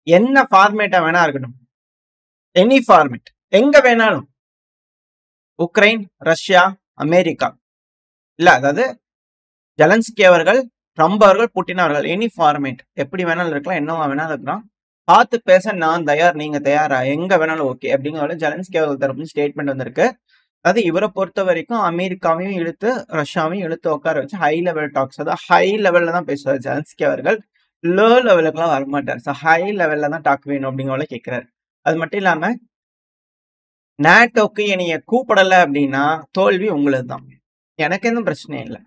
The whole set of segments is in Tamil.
என்ன ஃபார்மேட்டா வேணா இருக்கட்டும், எனி ஃபார்மேட், எங்க வேணாலும், உக்ரைன், ரஷ்யா, அமெரிக்கா, இல்ல அதாவது ஜெலன்ஸ்கி அவர்கள், ட்ரம்ப் அவர்கள், புட்டின் அவர்கள், எனி ஃபார்மேட் எப்படி வேணாலும் இருக்கலாம், என்னவா வேணாலும் இருக்கலாம், பார்த்து பேச நான் தயார், நீங்க தயாரா, எங்க வேணாலும் ஓகே அப்படிங்கிற ஜெலன்ஸ்கி அவர்கள் தரப்பு ஸ்டேட்மெண்ட் வந்திருக்கு. அதாவது இவரை பொறுத்த வரைக்கும் அமெரிக்காவையும் இழுத்து ரஷ்யாவையும் இழுத்து உட்கார வச்சு ஹை லெவல் டாக்ஸ், அதாவது ஹை லெவல்ல தான் பேசுவார் ஜெலன்ஸ்கி அவர்கள், லோ லெவலுக்குலாம் வரமாட்டார். ஸோ ஹை லெவல்ல தான் டாக் வேணும் அப்படிங்கிற கேட்கிறாரு. அது மட்டும் இல்லாம நேட்டோக்கு என்னைய கூப்பிடல அப்படின்னா தோல்வி உங்களுக்கு தான், எனக்கு எதுவும் பிரச்சனை இல்லை.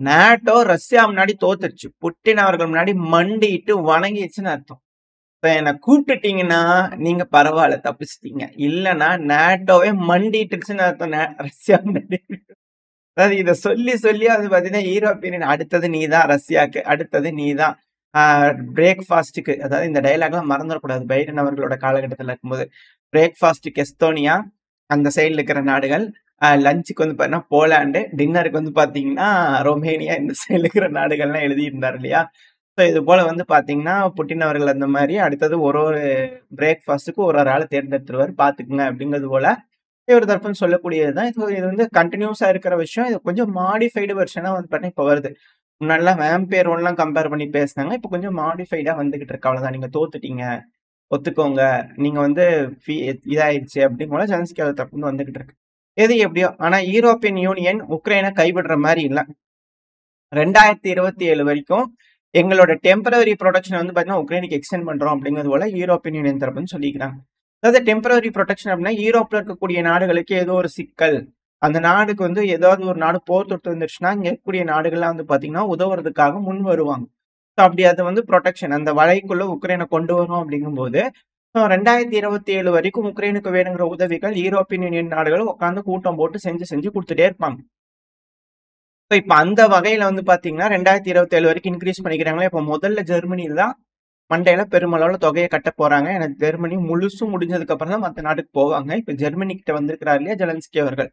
நேட்டோ ரஷ்யா முன்னாடி தோத்துருச்சு, புட்டின் அவர்கள் முன்னாடி மண்டிட்டு வணங்கிடுச்சுன்னு அர்த்தம். இப்ப என்ன கூப்பிட்டுட்டீங்கன்னா நீங்க பரவாயில்ல தப்பிச்சிட்டீங்க, இல்லைன்னா நேட்டோவே மண்டிட்டுருச்சுன்னு அர்த்தம் ரஷ்யா முன்னாடி. அதாவது இதை சொல்லி சொல்லி அது பாத்தீங்கன்னா யூரோப்பியன் அடுத்தது நீதான் ரஷ்யாக்கு, அடுத்தது நீதான் பிரேக்ஃபாஸ்ட்டுக்கு, அதாவது இந்த டைலாக்லாம் மறந்துடக்கூடாது பைடன் அவர்களோட காலகட்டத்தில் இருக்கும்போது. பிரேக்ஃபாஸ்ட்டுக்கு எஸ்தோனியா, அந்த சைடில் இருக்கிற நாடுகள், லஞ்சுக்கு வந்து பார்த்தீங்கன்னா போலாண்டு, டின்னருக்கு வந்து பார்த்தீங்கன்னா ரொமேனியா, இந்த சைடில் இருக்கிற நாடுகள்லாம் எழுதியிருந்தார் இல்லையா. ஸோ இது போல வந்து பார்த்தீங்கன்னா புட்டின் அவர்கள் அந்த மாதிரி அடுத்தது ஒரு ஒரு பிரேக்ஃபாஸ்ட்டுக்கு ஒரு ஒரு ஆளை தேர்ந்தெடுத்துருவார், பார்த்துக்குங்க அப்படிங்கிறது போல இவர் தரப்புன்னு சொல்லக்கூடியது தான். இது வந்து கண்டினியூஸாக இருக்கிற விஷயம். இது கொஞ்சம் மாடிஃபைடு வெர்ஷனாக வந்து பார்த்தீங்கன்னா இப்போ வருது. முன்னாடிலாம் வேம்பயர் ஒன்லாம் கம்பேர் பண்ணி பேசினாங்க, இப்போ கொஞ்சம் மாடிஃபைடா வந்துகிட்டு இருக்கு. அவ்வளவுதான், நீங்க தோத்துட்டீங்க, ஒத்துக்கோங்க, நீங்க வந்து இதாயிடுச்சு அப்படிங்கிற ஜெலன்ஸ்கி தரப்பு வந்துகிட்டு இருக்கு. எது எப்படியோ, ஆனா யூரோப்பியன் யூனியன் உக்ரைனை கைவிடுற மாதிரி இல்ல. 2027 வரைக்கும் எங்களோட டெம்பரரி ப்ரொடெக்ஷன் வந்து பாத்தீங்கன்னா உக்ரைனுக்கு எக்ஸ்டெண்ட் பண்றோம் அப்படிங்கிறது போல யூரோப்பியன் யூனியன் தரப்புன்னு சொல்லிக்கிறாங்க. அதாவது டெம்பரரி ப்ரொடெக்ஷன் அப்படின்னா யூரோப்ல இருக்கக்கூடிய நாடுகளுக்கு ஏதோ ஒரு சிக்கல், அந்த நாடுக்கு வந்து ஏதாவது ஒரு நாடு போர் தொட்டு வந்துருச்சுன்னா இங்க இருக்கக்கூடிய நாடுகள்லாம் வந்து பாத்தீங்கன்னா உதவுறதுக்காக முன் வருவாங்க. அப்படி அது வந்து ப்ரொடெக்ஷன் அந்த வலைக்குள்ள உக்ரைனை கொண்டு வரும் அப்படிங்கும்போது 2027 வரைக்கும் உக்ரைனுக்கு வேணுங்கிற உதவிகள் யூரோப்பியன் யூனியன் நாடுகள் உட்காந்து கூட்டம் போட்டு செஞ்சு கொடுத்துட்டே இருப்பாங்க. இப்ப அந்த வகையில வந்து பாத்தீங்கன்னா 2027 வரைக்கும் இன்க்ரீஸ் பண்ணிக்கிறாங்களே. இப்ப முதல்ல ஜெர்மனியில தான் மண்டையில பெருமளவுல தொகையை கட்ட போறாங்க. எனக்கு ஜெர்மனி முழுசும் முடிஞ்சதுக்கு அப்புறம் தான் மற்ற நாட்டுக்கு போவாங்க. இப்ப ஜெர்மனி கிட்ட வந்திருக்கிறார் இல்லையா ஜெலன்ஸ்கி அவர்கள்,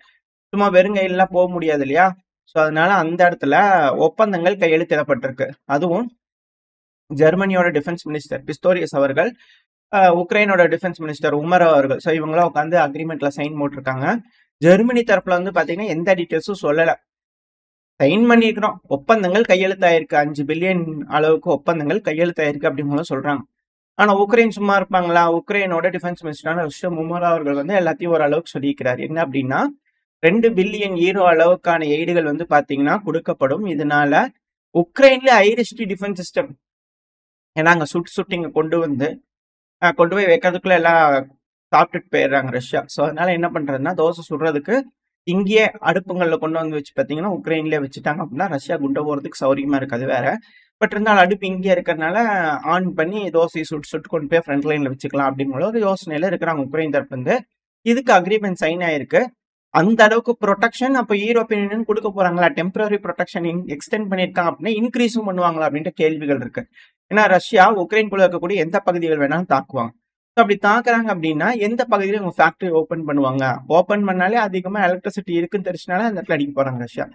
சும்மா வெறுங்கையெல்லாம் போக முடியாது இல்லையா. ஸோ அதனால அந்த இடத்துல ஒப்பந்தங்கள் கையெழுத்திடப்பட்டிருக்கு. அதுவும் ஜெர்மனியோட டிஃபென்ஸ் மினிஸ்டர் பிஸ்டோரியஸ் அவர்கள், உக்ரைனோட டிஃபென்ஸ் மினிஸ்டர் உமர் அவர்கள், ஸோ இவங்களாம் உட்காந்து அக்ரிமெண்ட்ல சைன் போட்டிருக்காங்க. ஜெர்மனி தரப்புல வந்து பாத்தீங்கன்னா எந்த டீட்டெயில்ஸும் சொல்லல, சைன் பண்ணிருக்கிறோம், ஒப்பந்தங்கள் கையெழுத்தாயிருக்கு, 5 பில்லியன் அளவுக்கு ஒப்பந்தங்கள் கையெழுத்தாயிருக்கு அப்படின்னு சொல்றாங்க. ஆனா உக்ரைன் சும்மா இருப்பாங்களா? உக்ரைனோட டிஃபென்ஸ் மினிஸ்டரான ருஸ்டம் உமர் அவர்கள் வந்து எல்லாத்தையும் ஓரளவுக்கு சொல்லியிருக்கிறார். என்ன அப்படின்னா 2 பில்லியன் யூரோ அளவுக்கான எய்டுகள் வந்து பாத்தீங்கன்னா கொடுக்கப்படும். இதனால உக்ரைன்ல ஐரிஷ்டி டிஃபென்ஸ் சிஸ்டம், ஏன்னா அங்க சுட்டு இங்க கொண்டு போய் வைக்கிறதுக்குள்ள எல்லாம் சாப்பிட்டுட்டு போயிடுறாங்க ரஷ்யா. ஸோ அதனால என்ன பண்றதுன்னா தோசை சுடுறதுக்கு இங்கேயே அடுப்புங்களில் கொண்டு வந்து வச்சு பார்த்தீங்கன்னா உக்ரைன்லேயே வச்சுட்டாங்க அப்படின்னா ரஷ்யா குண்டை போகிறதுக்கு சௌரியமா இருக்காது வேற. பட் இருந்தாலும் அடுப்பு இங்கே இருக்கிறதுனால ஆன் பண்ணி தோசையை சுட்டு கொண்டு போய் ஃப்ரண்ட் லைன்ல வச்சுக்கலாம் அப்படிங்கிற ஒரு யோசனையில இருக்கிறாங்க உக்ரைன் தரப்பு வந்து. இதுக்கு அக்ரிமெண்ட் சைன் ஆயிருக்கு. அந்த அளவுக்கு ப்ரொடெக்ஷன் அப்போ யூரோப்பியன் யூனியன் கொடுக்க போறாங்களா? டெம்பரரி ப்ரொடெக்ஷன் எக்ஸ்டெண்ட் பண்ணியிருக்காங்க அப்படின்னா இன்க்ரீஸும் பண்ணுவாங்களா அப்படின்ற கேள்விகள் இருக்கு. ஏன்னா ரஷ்யா உக்ரைனுக்குள்ள இருக்கக்கூடிய எந்த பகுதிகள் வேணாலும் தாக்குவாங்க. ஸோ அப்படி தாக்குறாங்க அப்படின்னா எந்த பகுதியில உங்க ஃபேக்டரி ஓப்பன் பண்ணுவாங்க? ஓப்பன் பண்ணாலே அதிகமா எலக்ட்ரிசிட்டி இருக்குன்னு தெரிஞ்சனால அந்த இடத்துல அடிக்க போறாங்க ரஷ்யா.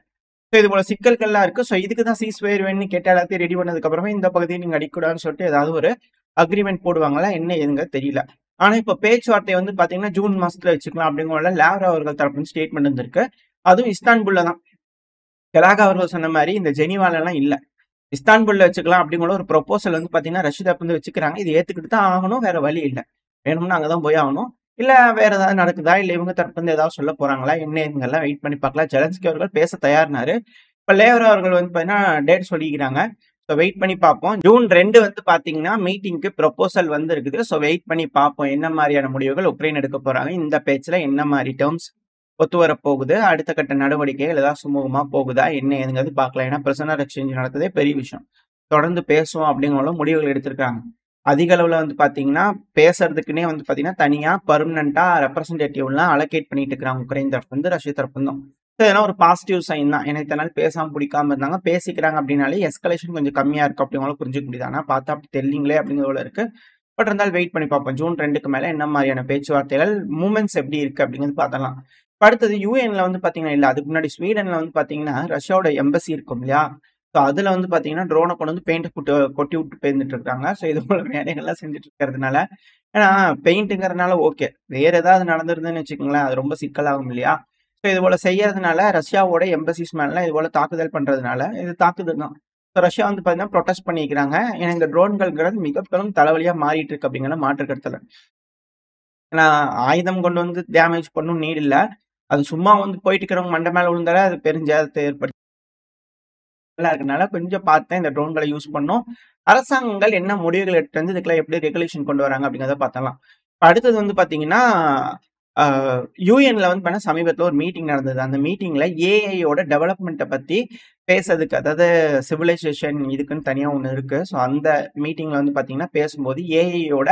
ஸோ இது போல சிக்கல்கள்லாம் இருக்கு. ஸோ இதுக்கு தான் சீஸ்ஃபயர் வேணும்னு கேட்டு எல்லாத்தையும் ரெடி பண்ணதுக்கு அப்புறமே இந்த பகுதியை நீங்க அடிக்கூடாதுன்னு சொல்லிட்டு ஏதாவது ஒரு அக்ரிமெண்ட் போடுவாங்களா என்ன எதுங்க தெரியல. ஆனா இப்ப பேச்சுவார்த்தை வந்து பாத்தீங்கன்னா ஜூன் மாசத்துல வச்சுக்கலாம் அப்படிங்கிற லாவ்ரோ அவர்கள் தரப்பு ஸ்டேட்மெண்ட் வந்திருக்கு. அதுவும் இஸ்தான்புல்ல தான். கெலாகா அவர்கள் சொன்ன மாதிரி இந்த ஜெனிவால எல்லாம் இல்ல, இஸ்தான்புல்ல வச்சுக்கலாம் அப்படிங்கிற ஒரு ப்ரொபோசல் வந்து பாத்தீங்கன்னா ரஷ்யா தரப்பு வந்து வச்சுக்கிறாங்க. இது ஏத்துக்கிட்டு தான் ஆகணும், வேற வழி இல்லை, வேணும்னா அங்கதான் போய் ஆகணும். இல்ல வேற ஏதாவது நடக்குதா, இல்ல இவங்க தரப்பு வந்து ஏதாவது சொல்ல போறாங்களா என்ன எல்லாம் வெயிட் பண்ணி பார்க்கலாம். ஜெலன்ஸ்கி அவர்கள் பேச தயார்னாரு. இப்ப லேவரோ அவர்கள் வந்து பாத்தீங்கன்னா டேட் சொல்லிக்கிறாங்க. ஸோ வெயிட் பண்ணி பார்ப்போம். ஜூன் 2 வந்து பாத்தீங்கன்னா மீட்டிங்க்கு ப்ரொபோசல் வந்து இருக்குது. ஸோ வெயிட் பண்ணி பார்ப்போம் என்ன மாதிரியான முடிவுகள் உக்ரைன் எடுக்க போறாங்க, இந்த பேச்சுல என்ன மாதிரி டேர்ம்ஸ் ஒத்து வர போகுது, அடுத்த கட்ட நடவடிக்கைகள் ஏதாவது சுமூகமா போகுதா என்ன ஏதுங்கிறது பார்க்கலாம். ஏன்னா பிரிசனர் எக்ஸ்சேஞ்ச் நடத்ததே பெரிய விஷயம், தொடர்ந்து பேசுவோம் அப்படிங்கிற முடிவுகள் எடுத்திருக்காங்க. அதிக அளவுல வந்து பாத்தீங்கன்னா பேசுறதுக்குன்னே வந்து பாத்தீங்கன்னா தனியா பர்மனண்டா ரெப்ரஸன்டேட்டிவ்லாம் அலோகேட் பண்ணிட்டு இருக்காங்க உக்ரைன் தரப்பு வந்து ரஷ்யா தரப்பு தான். இதெல்லாம் ஒரு பாசிட்டிவ் சைன் தான். ஏன்னா இத்தனை நாள் பேசாம பிடிக்காம இருந்தாங்க, பேசிக்கிறாங்க அப்படின்னாலே எஸ்கலேஷன் கொஞ்சம் கம்மியா இருக்கு அப்படிங்கிற புரிஞ்சுக்க முடியுது. ஆனா பார்த்தா அப்படி தெரியலீங்களே அப்படிங்கிறதுல இருக்கு. பட் இருந்தாலும் வெயிட் பண்ணி பார்ப்போம் ஜூன் 2க்கு மேல என்ன மாதிரியான பேச்சுவார்த்தைகள் மூமெண்ட்ஸ் எப்படி இருக்கு அப்படிங்கிறது பார்த்தலாம். அடுத்தது யூஎன்ல வந்து பாத்தீங்கன்னா இல்ல, அதுக்கு முன்னாடி ஸ்வீடன்ல வந்து பாத்தீங்கன்னா ரஷ்யாவோட எம்பசி இருக்கும் இல்லையா, ஸோ அதுல வந்து பார்த்தீங்கன்னா, ட்ரோன கொண்டு வந்து பெயிண்ட்ட கொட்டி விட்டு போயிருந்துட்டு இருக்காங்க. ஸோ இது போல வேலைகள்லாம் செஞ்சுட்டு இருக்கிறதுனால ஏன்னா பெயிண்ட்டுங்கிறதுனால ஓகே. வேற ஏதாவது நடந்திருந்ததுன்னு வச்சுக்கோங்களேன், அது ரொம்ப சிக்கலாகும் இல்லையா? ஸோ இது போல செய்யறதுனால ரஷ்யாவோட எம்பசிஸ் மேலலாம் இது போல தாக்குதல் பண்றதுனால இது தாக்குதல் தான். ஸோ ரஷ்யா வந்து பார்த்தீங்கன்னா, ப்ரொடெஸ்ட் பண்ணிக்கிறாங்க. ஏன்னா இந்த ட்ரோன்கள்ங்கிறது மிக பெரும் தலைவலியா மாறிட்டு இருக்கு அப்படிங்கிறத மாற்று கருத்து இல்ல. ஏன்னா ஆயுதம் கொண்டு வந்து டேமேஜ் பண்ணணும்னு நீட் இல்ல. அது சும்மா வந்து போயிட்டு இருக்கிறவங்க மண்டை மேல விழுந்தாலே அது பெருஞ்சேதத்தை ஏற்படுத்தும். இருக்கனால கொஞ்சம் பார்த்து இந்த ட்ரோன்களை யூஸ் பண்ணணும். அரசாங்கங்கள் என்ன முடிவுகள் எடுத்துட்டு வந்து இதுக்கெல்லாம் எப்படி ரெகுலேஷன் கொண்டு வராங்க அப்படிங்கிறத பார்த்தலாம். அடுத்தது வந்து பார்த்தீங்கன்னா, அ யுஎன்ல வந்து பார்த்தீங்கன்னா சமீபத்தில ஒரு மீட்டிங் நடந்தது. அந்த மீட்டிங்ல ஏஐயோட டெவலப்மெண்ட்ட பத்தி பேசுறதுக்கு, அதாவது சிவிலைசேஷன் இதுக்குன்னு தனியா ஒண்ணு இருக்கு. ஸோ அந்த மீட்டிங்ல வந்து பார்த்தீங்கன்னா பேசும்போது ஏஐயோட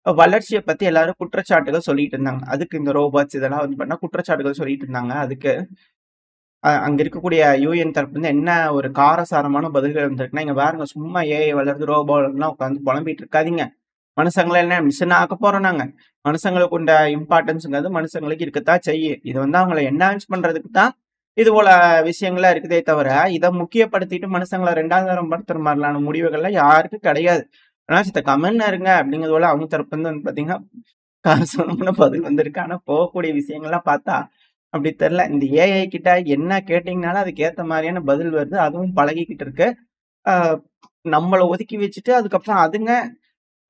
வளர்ச்சிய பத்தி எல்லாரும் குற்றச்சாட்டுகள் சொல்லிட்டு இருந்தாங்க. அதுக்கு இந்த ரோபோட்ஸ் இதெல்லாம் வந்து பார்த்தீங்கன்னா குற்றச்சாட்டுகள் சொல்லிட்டு இருந்தாங்க. அதுக்கு அங்க இருக்கக்கூடிய யுஎன் தரப்புலருந்து என்ன ஒரு காரசாரமான பதில்கள் வந்திருக்குன்னா, "இங்க பாருங்க சும்மா ஏஐ வளருது, ரோபோ வளருதுலாம் உட்காந்து புலம்பிட்டு இருக்காதீங்க. மனுஷங்கள என்ன மிஷினா ஆக்கப் போறோம் நாங்க. மனுஷங்களுக்கு உண்ட இம்பார்ட்டன்ஸ்ங்கிறது மனுஷங்களுக்கு இருக்கத்தான் செய்யும். இது வந்து அவங்கள என்ஹான்ஸ் பண்றதுக்கு தான் இது போல விஷயங்கள்லாம் இருக்குதே தவிர, இத முக்கியப்படுத்திட்டு மனுஷங்கள 2வது தரம் படுத்துற மாரிலான முடிவுகள்லாம் யாருக்கும் கிடையாது. ஆனா சித்த கம்முன்னு இருங்க." அப்படிங்கிறது போல அவங்க தரப்புலருந்து வந்து பார்த்தீங்கன்னா, காரசாரமான பதில் வந்திருக்கு. ஆனா போகக்கூடிய விஷயங்கள்லாம் பார்த்தா அப்படி தெரியல. இந்த ஏஐ கிட்ட என்ன கேட்டீங்கனாலும் அதுக்கு ஏத்த மாரியான பதில் வருது. அதுவும் பழகிக்கிட்டு இருக்கு. அ நம்மள ஒதுக்கி வச்சுட்டு அதுக்கப்புறம் அதுங்க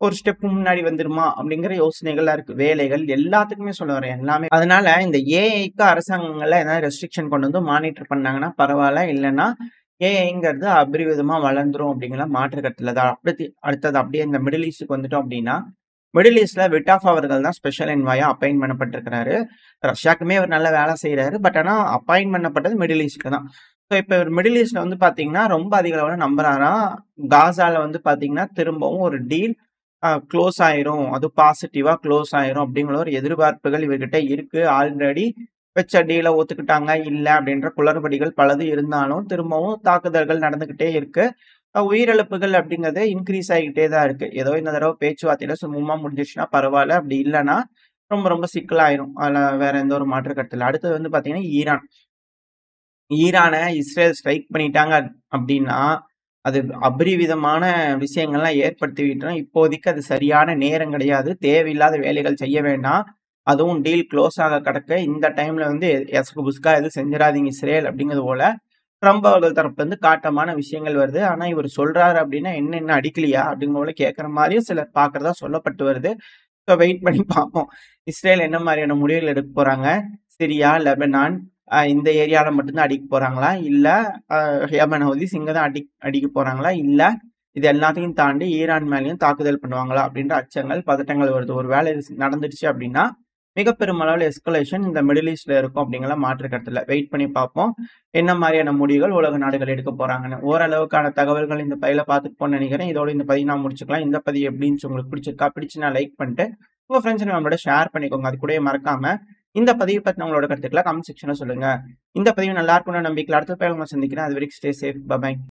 ஒரு ஸ்டெப் முன்னாடி வந்துருமா? அப்படிங்கிற யோசனைகள்லாம் இருக்கு. வேலைகள் எல்லாத்துக்குமே சொல்ல வரேன். எல்லாமே. அதனால இந்த ஏஐக்கு அரசாங்கங்கள்ல ஏதாவது ரெஸ்ட்ரிக்ஷன் கொண்டு வந்து மானிட்டர் பண்ணாங்கன்னா பரவால்ல. இல்லன்னா ஏஐங்கிறது அபரிவிதமா வளர்ந்துரும் அப்படிங்கிற மாற்று கருத்து இல்ல. அடுத்தது அப்படியே இந்த மிடில் ஈஸ்ட்க்கு வந்துட்டோம் அப்படின்னா, மிடில் ஈஸ்ட்ல விட்டாஃப் அவர்கள் தான் ஸ்பெஷல் என்வாயா அப்பாயிண்ட் பண்ணப்பட்டிருக்கிறாரு. ரஷ்யாக்குமே அவர் நல்ல வேலை செய்றாரு. பட் ஆனா அப்பாயிண்ட் பண்ணப்பட்டது மிடில் ஈஸ்ட்க்கு தான். ஸோ இப்ப இவர் மிடில் ஈஸ்ட்ல வந்து பார்த்தீங்கன்னா, ரொம்ப அதிக அளவுல நம்புறாராம். காசால வந்து பார்த்தீங்கன்னா, திரும்பவும் ஒரு டீல் குளோஸ் ஆயிரும். அது பாசிட்டிவா குளோஸ் ஆயிரும் அப்படிங்கிற ஒரு எதிர்பார்ப்புகள் இவர்கிட்ட இருக்கு. ஆல்ரெடி வச்ச டீல ஒத்துக்கிட்டாங்க, இல்ல அப்படின்ற குளறுபடிகள் பலது இருந்தாலும், திரும்பவும் தாக்குதல்கள் நடந்துகிட்டே இருக்கு. உயிரிழப்புகள் அப்படிங்கிறது இன்கிரீஸ் ஆகிக்கிட்டே தான் இருக்கு. ஏதோ இந்த தடவ பேச்சுவார்த்தையில சுமூகமா முடிஞ்சிருச்சுன்னா பரவால்ல. அப்படி இல்லன்னா, ரொம்ப ரொம்ப சிக்கலாயிரும். அதுல வேற எந்த ஒரு மாற்று கருத்து இல்ல. அடுத்தது வந்து பார்த்தீங்கன்னா, ஈரான். ஈரான இஸ்ரேல் ஸ்ட்ரைக் பண்ணிட்டாங்க அப்படின்னா, அது அபரிவிதமான விஷயங்கள்லாம் ஏற்படுத்தி விட்டுரும். இப்போதைக்கு அது சரியான நேரம் கிடையாது. தேவையில்லாத வேலைகள் செய்ய வேண்டாம். அதுவும் டீல் க்ளோஸ் ஆக கடக்க இந்த டைம்ல வந்து எசகு புஸ்கா எதுவும் செஞ்சிராதீங்க இஸ்ரேல் அப்படிங்கிறது போல ட்ரம்ப் அவர்கள் தரப்புலருந்து காட்டமான விஷயங்கள் வருது. ஆனா இவரு சொல்றாரு அப்படின்னா, "என்ன இன்னும் அடிக்கலையா?" அப்படிங்கிற போல கேட்கிற மாரியும் சிலர் பார்க்கிறதா சொல்லப்பட்டு வருது. ஸோ வெயிட் பண்ணி பார்ப்போம். இஸ்ரேல் என்ன மாரியான முடிவுகள் எடுக்க போறாங்க? சிரியா, லெபனான் இந்த ஏரியால மட்டும் தான் அடிக்க போறாங்களா? இல்ல அ யமன் ஹவுதீஸ் இங்க தான் அடிக்க போறாங்களா? இல்ல இது எல்லாத்தையும் தாண்டி ஈரான் மேலயும் தாக்குதல் பண்ணுவாங்களா? அப்படின்ற அச்சங்கள், பதட்டங்கள் வருது. ஒரு வேளை இது நடந்துடுச்சு அப்படின்னா, மிக பெருமளவுல எஸ்கலேஷன் இந்த மிடில் ஈஸ்ட்ல இருக்கும் அப்படிங்கிற மாற்று கருத்து இல்ல. வெயிட் பண்ணி பார்ப்போம். என்ன மாரியான முடிவுகள் உலக நாடுகள் எடுக்க போறாங்கன்னு. ஓரளவுக்கான தகவல்கள் இந்த பதிவுல பார்த்துருப்போம்னு நினைக்கிறேன். இதோட இந்த பதிவு நான் முடிச்சுக்கலாம். இந்த பதிவு எப்படி இருந்துச்சு உங்களுக்கு பிடிச்சிருக்கா? பிடிச்சுனா லைக் பண்ணிட்டு, உங்க ஃப்ரெண்ட்ஸ் அண்ட் ஃபேமிலியோட ஷேர் பண்ணிக்கோங்க. அது கூடவே மறக்காம இந்த பதிவு பத்தின உங்களோட கருத்துக்கள கமெண்ட் செக்ஷன்ல சொல்லுங்க. இந்த பதிவு நல்லா இருக்கும்னு நம்பிக்கையில அடுத்த பதிவுல உங்கள சந்திக்கிறேன். அது வரைக்கும் ஸ்டே சேஃப். பை.